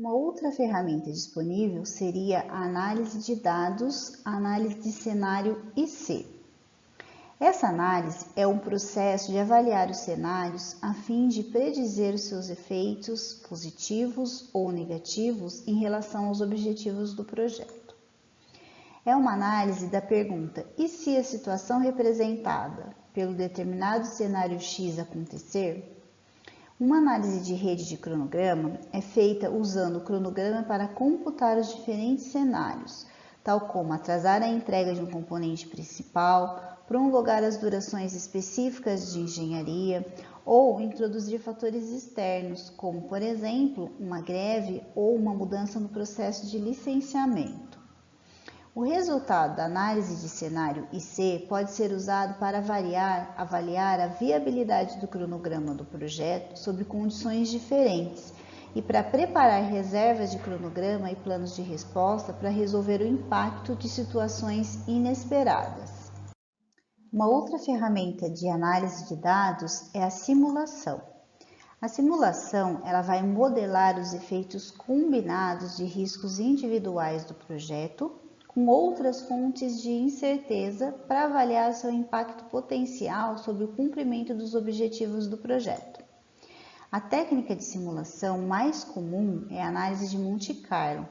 Uma outra ferramenta disponível seria a análise de dados, a análise de cenário IC. Essa análise é um processo de avaliar os cenários a fim de predizer os seus efeitos positivos ou negativos em relação aos objetivos do projeto. É uma análise da pergunta: e se a situação representada pelo determinado cenário X acontecer? Uma análise de rede de cronograma é feita usando o cronograma para computar os diferentes cenários, tal como atrasar a entrega de um componente principal, prolongar as durações específicas de engenharia ou introduzir fatores externos, como, por exemplo, uma greve ou uma mudança no processo de licenciamento. O resultado da análise de cenário IC pode ser usado para avaliar a viabilidade do cronograma do projeto sob condições diferentes e para preparar reservas de cronograma e planos de resposta para resolver o impacto de situações inesperadas. Uma outra ferramenta de análise de dados é a simulação. A simulação ela vai modelar os efeitos combinados de riscos individuais do projeto com outras fontes de incerteza para avaliar seu impacto potencial sobre o cumprimento dos objetivos do projeto. A técnica de simulação mais comum é a análise de Monte Carlo,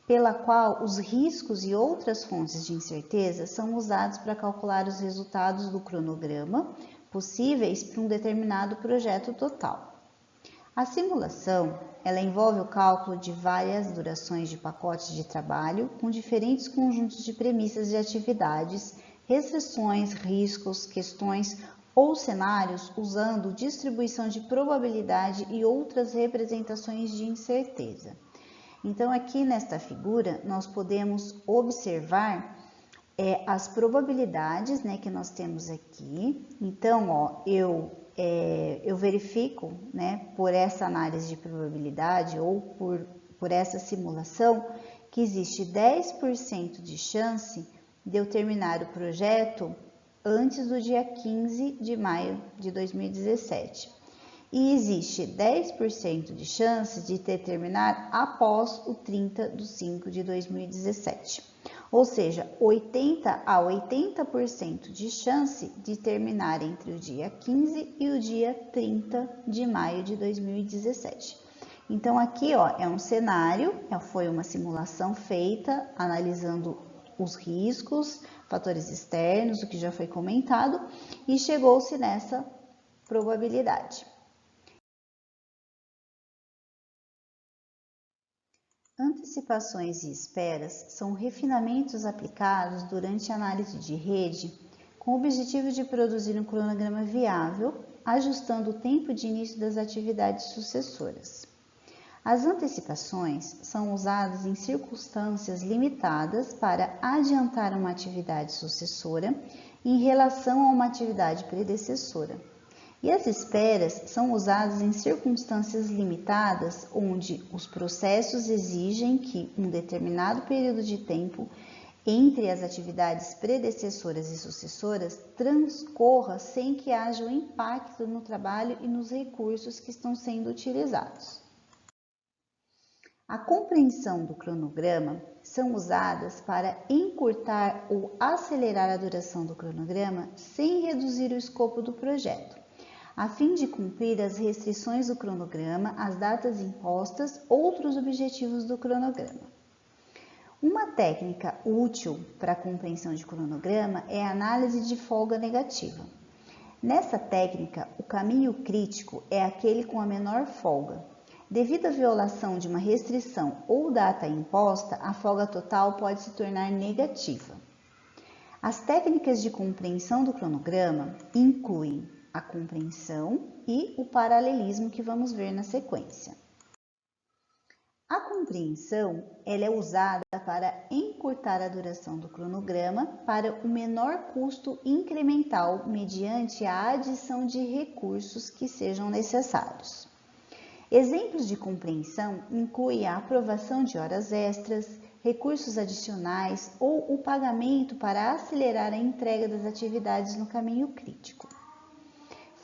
pela qual os riscos e outras fontes de incerteza são usados para calcular os resultados do cronograma possíveis para um determinado projeto total. A simulação, ela envolve o cálculo de várias durações de pacotes de trabalho com diferentes conjuntos de premissas de atividades, restrições, riscos, questões ou cenários usando distribuição de probabilidade e outras representações de incerteza. Então, aqui nesta figura, nós podemos observar as probabilidades, né, que nós temos aqui. Então, eu verifico, né, por essa análise de probabilidade ou por essa simulação, que existe 10% de chance de eu terminar o projeto antes do dia 15 de maio de 2017. E existe 10% de chance de terminar após o 30 de 5 de 2017. Ou seja, 80 a 80% de chance de terminar entre o dia 15 e o dia 30 de maio de 2017. Então, aqui é um cenário, foi uma simulação feita analisando os riscos, fatores externos, o que já foi comentado, e chegou-se nessa probabilidade. Antecipações e esperas são refinamentos aplicados durante a análise de rede com o objetivo de produzir um cronograma viável, ajustando o tempo de início das atividades sucessoras. As antecipações são usadas em circunstâncias limitadas para adiantar uma atividade sucessora em relação a uma atividade predecessora. E as esperas são usadas em circunstâncias limitadas, onde os processos exigem que um determinado período de tempo entre as atividades predecessoras e sucessoras transcorra sem que haja um impacto no trabalho e nos recursos que estão sendo utilizados. A compreensão do cronograma são usadas para encurtar ou acelerar a duração do cronograma sem reduzir o escopo do projeto, a fim de cumprir as restrições do cronograma, as datas impostas, outros objetivos do cronograma. Uma técnica útil para a compreensão de cronograma é a análise de folga negativa. Nessa técnica, o caminho crítico é aquele com a menor folga. Devido à violação de uma restrição ou data imposta, a folga total pode se tornar negativa. As técnicas de compreensão do cronograma incluem a compreensão e o paralelismo que vamos ver na sequência. A compreensão ela é usada para encurtar a duração do cronograma para o menor custo incremental mediante a adição de recursos que sejam necessários. Exemplos de compreensão incluem a aprovação de horas extras, recursos adicionais ou o pagamento para acelerar a entrega das atividades no caminho crítico.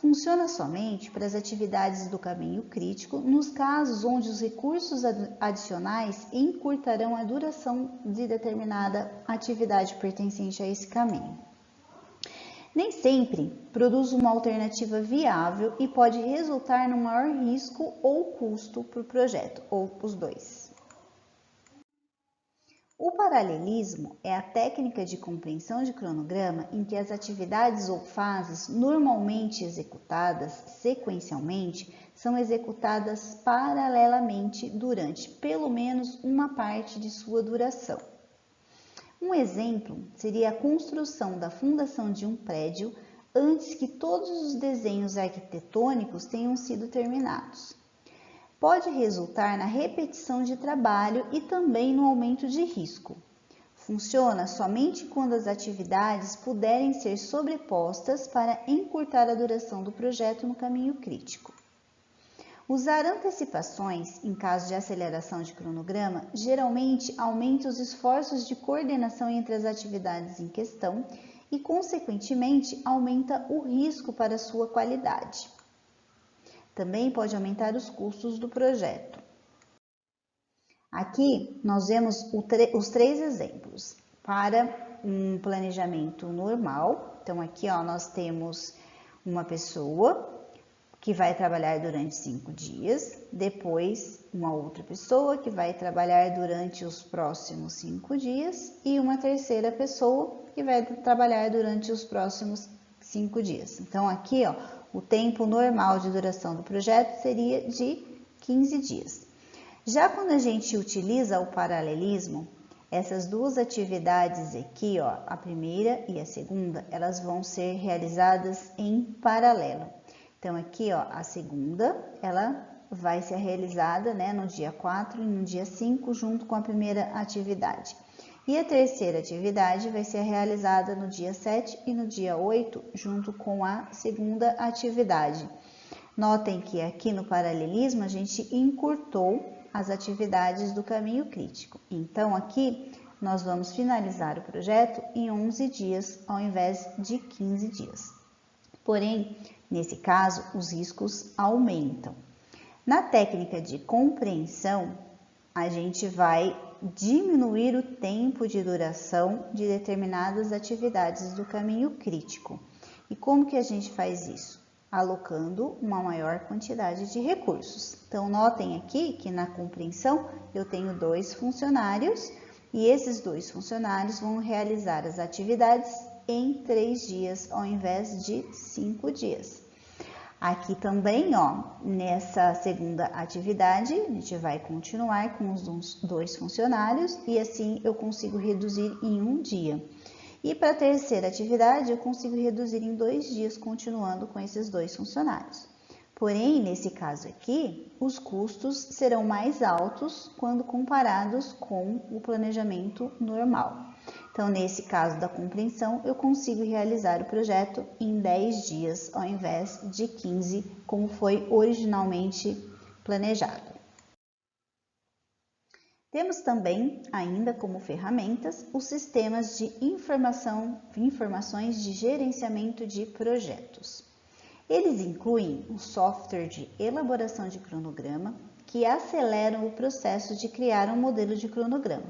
Funciona somente para as atividades do caminho crítico, nos casos onde os recursos adicionais encurtarão a duração de determinada atividade pertencente a esse caminho. Nem sempre produz uma alternativa viável e pode resultar num maior risco ou custo para o projeto, ou os dois. O paralelismo é a técnica de compreensão de cronograma em que as atividades ou fases normalmente executadas sequencialmente são executadas paralelamente durante pelo menos uma parte de sua duração. Um exemplo seria a construção da fundação de um prédio antes que todos os desenhos arquitetônicos tenham sido terminados. Pode resultar na repetição de trabalho e também no aumento de risco. Funciona somente quando as atividades puderem ser sobrepostas para encurtar a duração do projeto no caminho crítico. Usar antecipações em caso de aceleração de cronograma geralmente aumenta os esforços de coordenação entre as atividades em questão e, consequentemente, aumenta o risco para sua qualidade. Também pode aumentar os custos do projeto. Aqui nós vemos os 3 exemplos para um planejamento normal. Então aqui nós temos uma pessoa que vai trabalhar durante 5 dias, depois uma outra pessoa que vai trabalhar durante os próximos 5 dias e uma terceira pessoa que vai trabalhar durante os próximos 5 dias. Então aqui o tempo normal de duração do projeto seria de 15 dias. Já quando a gente utiliza o paralelismo, essas duas atividades aqui, a primeira e a segunda, elas vão ser realizadas em paralelo. Então aqui, a segunda, ela vai ser realizada, no dia 4 e no dia 5, junto com a primeira atividade. E a terceira atividade vai ser realizada no dia 7 e no dia 8, junto com a segunda atividade. Notem que aqui no paralelismo a gente encurtou as atividades do caminho crítico. Então aqui nós vamos finalizar o projeto em 11 dias ao invés de 15 dias. Porém, nesse caso, os riscos aumentam. Na técnica de compreensão, a gente vai diminuir o tempo de duração de determinadas atividades do caminho crítico. E como que a gente faz isso? Alocando uma maior quantidade de recursos. Então, notem aqui que na compreensão eu tenho 2 funcionários e esses 2 funcionários vão realizar as atividades em 3 dias ao invés de 5 dias. Aqui também, nessa segunda atividade, a gente vai continuar com os 2 funcionários e assim eu consigo reduzir em 1 dia. E para a terceira atividade, eu consigo reduzir em 2 dias, continuando com esses 2 funcionários. Porém, nesse caso aqui, os custos serão mais altos quando comparados com o planejamento normal. Então, nesse caso da compreensão, eu consigo realizar o projeto em 10 dias, ao invés de 15, como foi originalmente planejado. Temos também, ainda como ferramentas, os sistemas de informações de gerenciamento de projetos. Eles incluem o software de elaboração de cronograma, que aceleram o processo de criar um modelo de cronograma,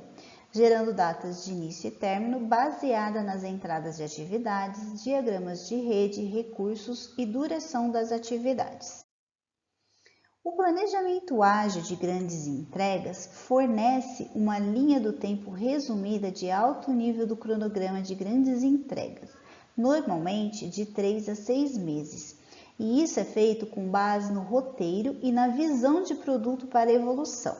gerando datas de início e término baseada nas entradas de atividades, diagramas de rede, recursos e duração das atividades. O planejamento ágil de grandes entregas fornece uma linha do tempo resumida de alto nível do cronograma de grandes entregas, normalmente de 3 a 6 meses, e isso é feito com base no roteiro e na visão de produto para evolução.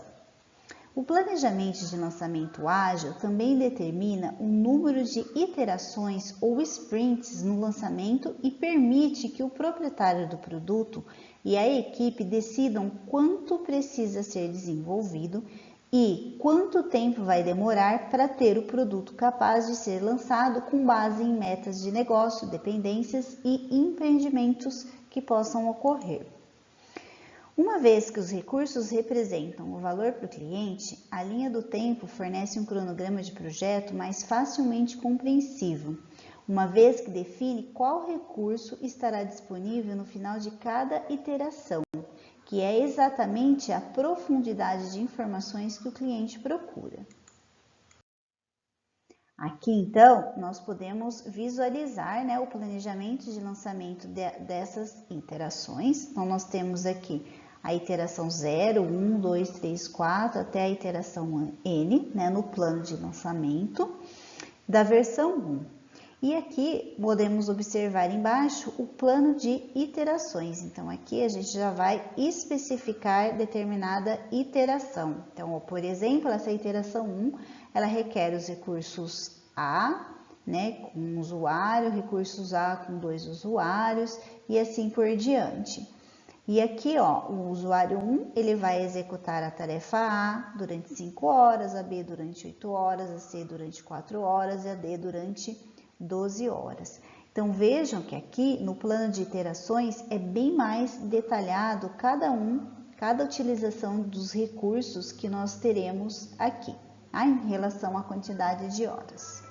O planejamento de lançamento ágil também determina o número de iterações ou sprints no lançamento e permite que o proprietário do produto e a equipe decidam quanto precisa ser desenvolvido e quanto tempo vai demorar para ter o produto capaz de ser lançado com base em metas de negócio, dependências e empreendimentos que possam ocorrer. Uma vez que os recursos representam o valor para o cliente, a linha do tempo fornece um cronograma de projeto mais facilmente compreensível, uma vez que define qual recurso estará disponível no final de cada iteração, que é exatamente a profundidade de informações que o cliente procura. Aqui, então, nós podemos visualizar, né, o planejamento de lançamento dessas iterações. Então, nós temos aqui a iteração 0, 1, 2, 3, 4, até a iteração N, né, no plano de lançamento da versão 1. E aqui podemos observar embaixo o plano de iterações. Então, aqui a gente já vai especificar determinada iteração. Então, por exemplo, essa iteração 1, ela requer os recursos A, né, com um usuário, recursos A com 2 usuários e assim por diante. E aqui, ó, o usuário 1, ele vai executar a tarefa A durante 5 horas, a B durante 8 horas, a C durante 4 horas e a D durante 12 horas. Então, vejam que aqui no plano de iterações é bem mais detalhado cada utilização dos recursos que nós teremos aqui, em relação à quantidade de horas.